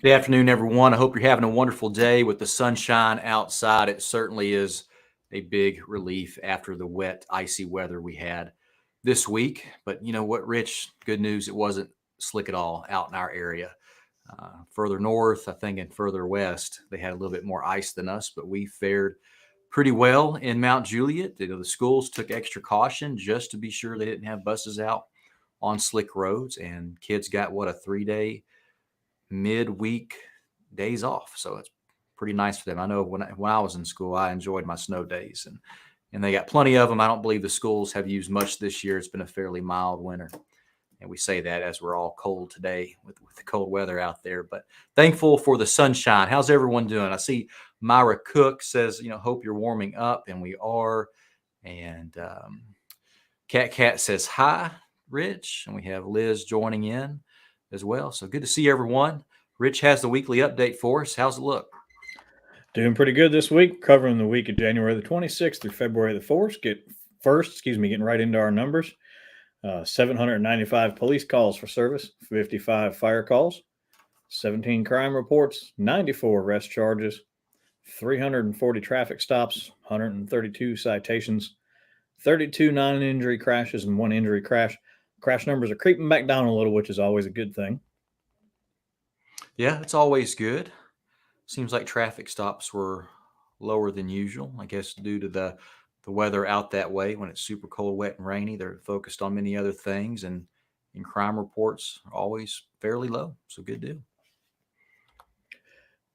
Good afternoon, everyone. I hope you're having a wonderful day with the sunshine outside. It certainly is a big relief after the wet, icy weather we had this week. But you know what, Rich? Good news, it wasn't slick at all out in our area. Further north, I think, and further west, they had a little bit more ice than us, but we fared pretty well in Mount Juliet. The schools took extra caution just to be sure they didn't have buses out on slick roads, and kids got what, a 3 day midweek days off. So it's pretty nice for them. I know when I was in school, I enjoyed my snow days, and they got plenty of them. I don't believe the schools have used much this year. It's been a fairly mild winter. And we say that as we're all cold today with the cold weather out there, but thankful for the sunshine. How's everyone doing? I see Myra Cook says, hope you're warming up, and we are. And Cat says hi, Rich, and we have Liz joining in as well. So good to see everyone. Rich has the weekly update for us. How's it look? Doing pretty good this week, covering the week of January the 26th through February the 4th. Getting right into our numbers. 795 police calls for service, 55 fire calls, 17 crime reports, 94 arrest charges, 340 traffic stops, 132 citations, 32 non-injury crashes, and one injury crash. Crash numbers are creeping back down a little, which is always a good thing. Yeah, it's always good. Seems like traffic stops were lower than usual, I guess due to the weather out that way. When it's super cold, wet, and rainy, they're focused on many other things, and crime reports are always fairly low. So good deal.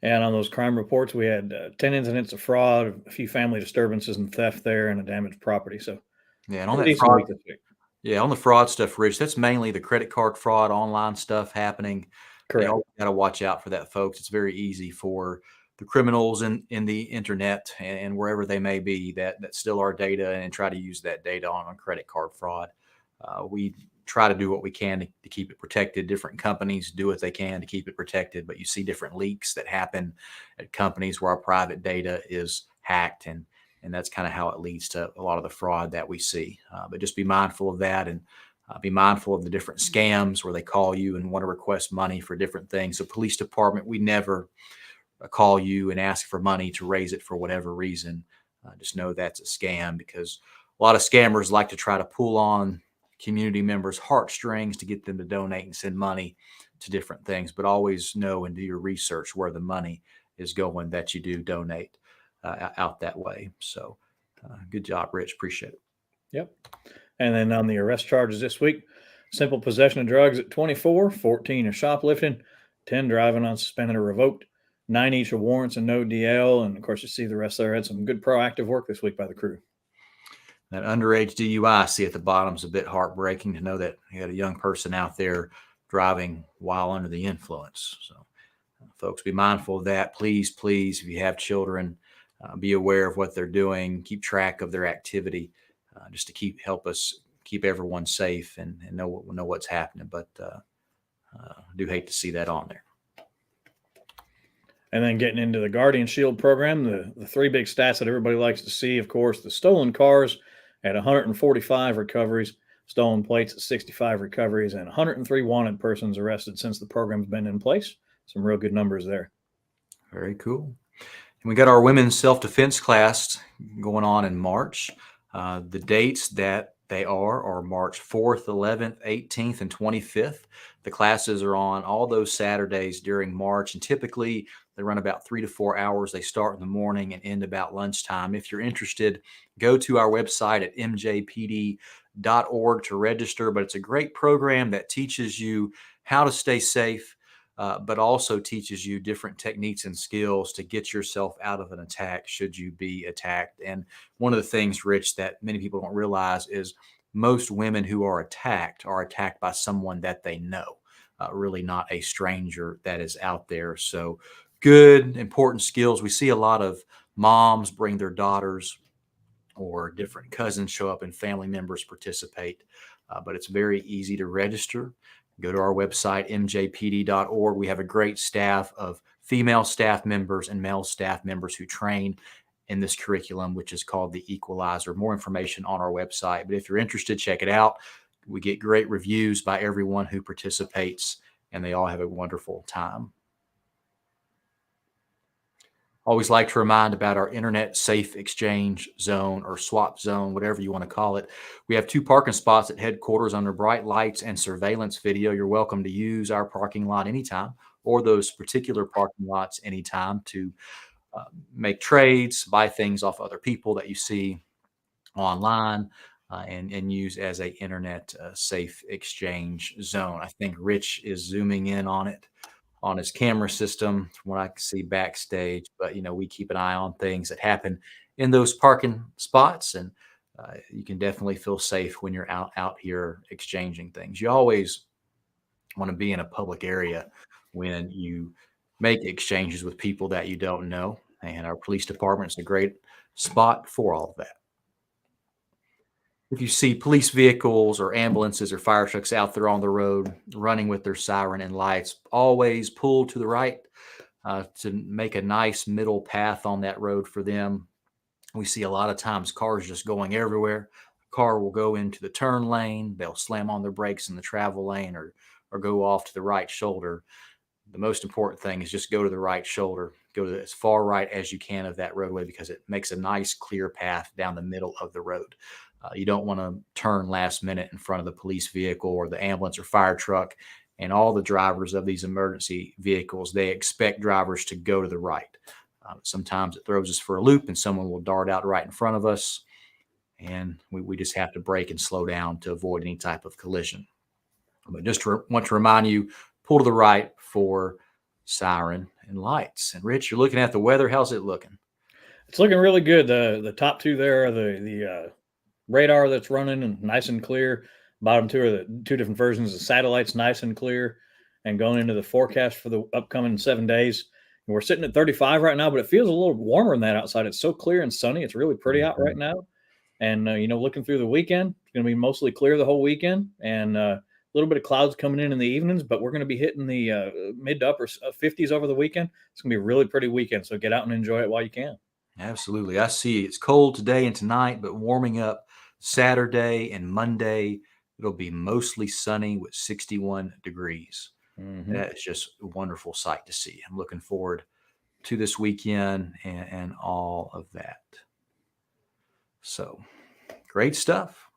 And on those crime reports, we had 10 incidents of fraud, a few family disturbances and theft there, and a damaged property. So Yeah, and on pretty that decent fraud, week this week. yeah, on the fraud stuff, Rich, that's mainly the credit card fraud, online stuff happening. You Correct. got to watch out for that, folks. It's very easy for the criminals in the internet and wherever they may be that steal our data and try to use that data on credit card fraud. We try to do what we can to keep it protected. Different companies do what they can to keep it protected, but you see different leaks that happen at companies where our private data is hacked, and that's kind of how it leads to a lot of the fraud that we see. But just be mindful of that, and be mindful of the different scams where they call you and want to request money for different things. So police department, we never call you and ask for money to raise it for whatever reason. Just know that's a scam, because a lot of scammers like to try to pull on community members' heartstrings to get them to donate and send money to different things. But always know and do your research where the money is going that you do donate out that way. So good job, Rich. Appreciate it. Yep. And then on the arrest charges this week, simple possession of drugs at 24, 14 are shoplifting, 10 driving on suspended or revoked, 9 each are warrants and no DL. And of course, you see the rest there had some good proactive work this week by the crew. That underage DUI I see at the bottom is a bit heartbreaking to know that you had a young person out there driving while under the influence. So, folks, be mindful of that. Please, please, if you have children, be aware of what they're doing. Keep track of their activity, just to help us keep everyone safe and know what's happening. But I do hate to see that on there. And then getting into the Guardian Shield program, the three big stats that everybody likes to see, of course, the stolen cars at 145 recoveries, stolen plates at 65 recoveries, and 103 wanted persons arrested since the program's been in place. Some real good numbers there. Very cool. And we got our women's self-defense class going on in March. The dates that they are March 4th, 11th, 18th, and 25th. The classes are on all those Saturdays during March, and typically they run about 3 to 4 hours. They start in the morning and end about lunchtime. If you're interested, go to our website at MJPD.org to register. But it's a great program that teaches you how to stay safe, but also teaches you different techniques and skills to get yourself out of an attack should you be attacked. And one of the things, Rich, that many people don't realize is most women who are attacked by someone that they know, really not a stranger that is out there. So good, important skills. We see a lot of moms bring their daughters, or different cousins show up and family members participate. But it's very easy to register. Go to our website, mjpd.org. We have a great staff of female staff members and male staff members who train in this curriculum, which is called the Equalizer. More information on our website. But if you're interested, check it out. We get great reviews by everyone who participates, and they all have a wonderful time. Always like to remind about our internet safe exchange zone or swap zone, whatever you want to call it. We have 2 parking spots at headquarters under bright lights and surveillance video. You're welcome to use our parking lot anytime, or those particular parking lots anytime, to make trades, buy things off other people that you see online, and use as a internet safe exchange zone. I think Rich is zooming in on it on his camera system from what I can see backstage. But we keep an eye on things that happen in those parking spots, and you can definitely feel safe when you're out here exchanging things. You always want to be in a public area when you make exchanges with people that you don't know, and our police department is a great spot for all of that. If you see police vehicles or ambulances or fire trucks out there on the road running with their siren and lights, always pull to the right to make a nice middle path on that road for them. We see a lot of times cars just going everywhere. A car will go into the turn lane, they'll slam on their brakes in the travel lane, or go off to the right shoulder. The most important thing is just go to the right shoulder, go to as far right as you can of that roadway, because it makes a nice clear path down the middle of the road. You don't want to turn last minute in front of the police vehicle or the ambulance or fire truck. And all the drivers of these emergency vehicles, they expect drivers to go to the right. Sometimes it throws us for a loop and someone will dart out right in front of us, and we just have to brake and slow down to avoid any type of collision. But just want to remind you, pull to the right for siren and lights. And Rich, you're looking at the weather. How's it looking? It's looking really good. The top two there are the radar that's running and nice and clear. Bottom two are the 2 different versions of satellites, nice and clear. And going into the forecast for the upcoming 7 days, and we're sitting at 35 right now, but it feels a little warmer than that outside. It's so clear and sunny. It's really pretty out right now. And looking through the weekend, it's going to be mostly clear the whole weekend, and a little bit of clouds coming in the evenings. But we're going to be hitting the mid to upper 50s over the weekend. It's going to be a really pretty weekend. So get out and enjoy it while you can. Absolutely. I see it's cold today and tonight, but warming up Saturday and Monday. It'll be mostly sunny with 61 degrees. Mm-hmm. That is just a wonderful sight to see. I'm looking forward to this weekend and all of that. So great stuff.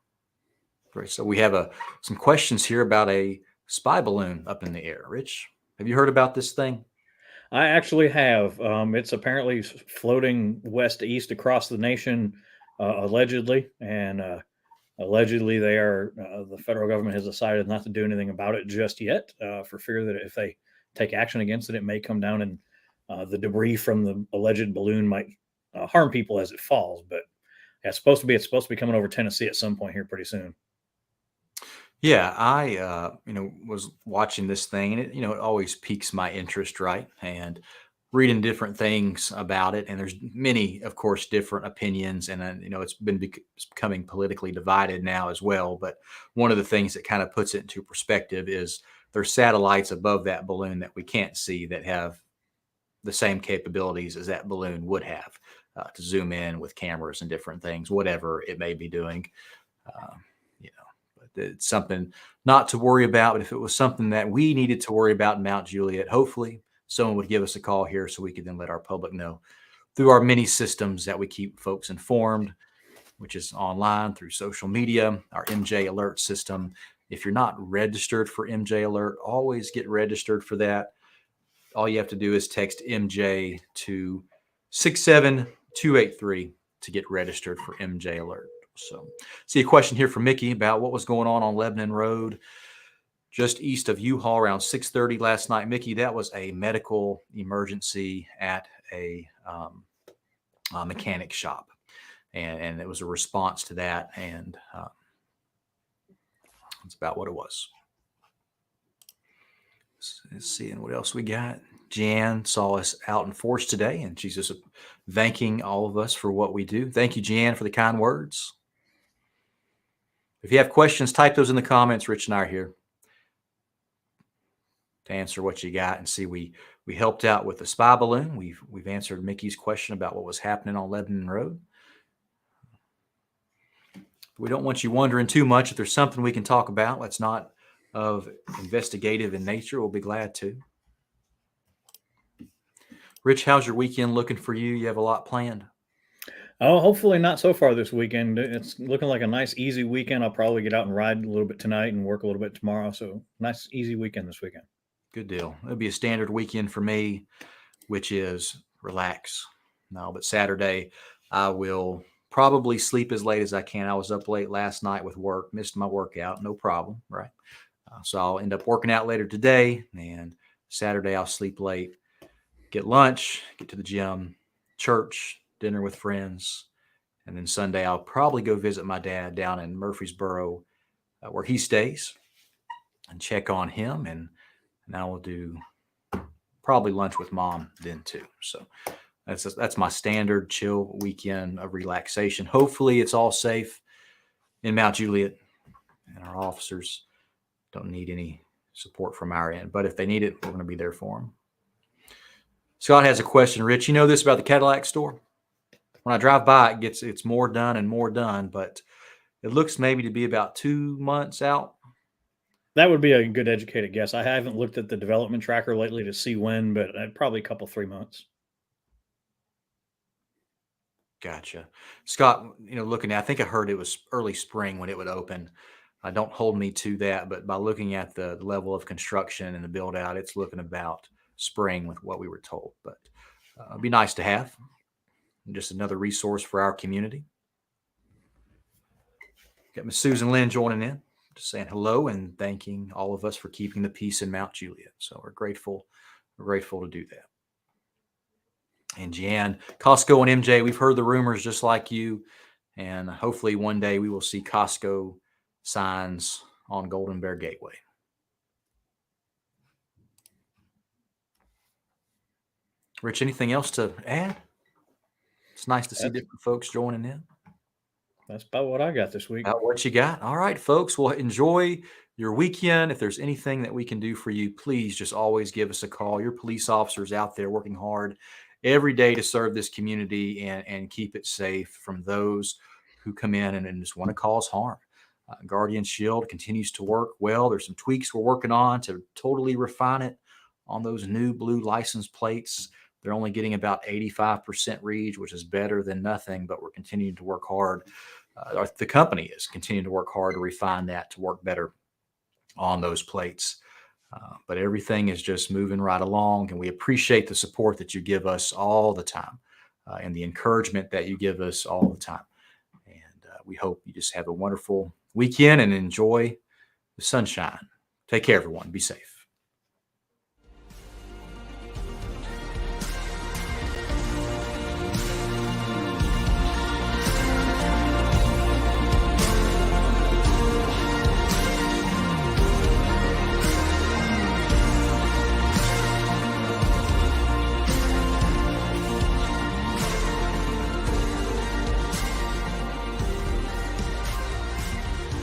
Great. So we have some questions here about a spy balloon up in the air. Rich, have you heard about this thing? I actually have. It's apparently floating west to east across the nation, allegedly, and allegedly the federal government has decided not to do anything about it just yet, for fear that if they take action against it, it may come down and the debris from the alleged balloon might harm people as it falls. But it's supposed to be coming over Tennessee at some point here pretty soon. Yeah, I was watching this thing, and it always piques my interest, right? And reading different things about it, and there's many, of course, different opinions, and it's becoming politically divided now as well. But one of the things that kind of puts it into perspective is there's satellites above that balloon that we can't see that have the same capabilities as that balloon would have, to zoom in with cameras and different things, whatever it may be doing. But it's something not to worry about. But if it was something that we needed to worry about in Mount Juliet, hopefully someone would give us a call here so we could then let our public know through our many systems that we keep folks informed, which is online through social media, our MJ Alert system. If you're not registered for MJ Alert, always get registered for that. All you have to do is text MJ to 67283 to get registered for MJ Alert. So, see a question here from Mickey about what was going on Lebanon Road, just east of U-Haul around 6:30 last night. Mickey, that was a medical emergency at a mechanic shop, and it was a response to that, and that's about what it was. Let's see, and what else we got. Jan saw us out in force today, and she's just thanking all of us for what we do. Thank you, Jan, for the kind words. If you have questions, type those in the comments. Rich and I are here to answer what you got. And see, we helped out with the spy balloon. We've answered Mickey's question about what was happening on Lebanon Road. We don't want you wondering too much. If there's something we can talk about that's not of investigative in nature, we'll be glad to. Rich, how's your weekend looking for you? You have a lot planned? Oh, hopefully not so far this weekend. It's looking like a nice, easy weekend. I'll probably get out and ride a little bit tonight and work a little bit tomorrow. So nice, easy weekend this weekend. Good deal. It'll be a standard weekend for me, which is relax. No, but Saturday, I will probably sleep as late as I can. I was up late last night with work, missed my workout, no problem, right? So I'll end up working out later today, and Saturday I'll sleep late, get lunch, get to the gym, church, dinner with friends, and then Sunday I'll probably go visit my dad down in Murfreesboro, where he stays, and check on him, and I will do probably lunch with mom then too. So that's my standard chill weekend of relaxation. Hopefully it's all safe in Mount Juliet, and our officers don't need any support from our end. But if they need it, we're going to be there for them. Scott has a question. Rich, you know this about the Cadillac store? When I drive by, it's more done and more done, but it looks maybe to be about 2 months out. That would be a good educated guess. I haven't looked at the development tracker lately to see when, but probably a couple, 3 months. Gotcha. Scott, looking at, I think I heard it was early spring when it would open. Don't hold me to that, but by looking at the level of construction and the build out, it's looking about spring with what we were told. But it'd be nice to have. Just another resource for our community. Got Miss Susan Lynn joining in, just saying hello and thanking all of us for keeping the peace in Mount Juliet. So we're grateful to do that. And Jan, Costco and MJ, we've heard the rumors just like you, and hopefully one day we will see Costco signs on Golden Bear Gateway. Rich, anything else to add? It's nice to see different folks joining in. That's about what I got this week. About what you got. All right, folks. Well, enjoy your weekend. If there's anything that we can do for you, please just always give us a call. Your police officers out there working hard every day to serve this community and keep it safe from those who come in and just want to cause harm. Guardian Shield continues to work well. There's some tweaks we're working on to totally refine it on those new blue license plates. They're only getting about 85% read, which is better than nothing, but we're continuing to work hard. The company is continuing to work hard to refine that to work better on those plates. But everything is just moving right along, and we appreciate the support that you give us all the time and the encouragement that you give us all the time. And we hope you just have a wonderful weekend and enjoy the sunshine. Take care, everyone. Be safe.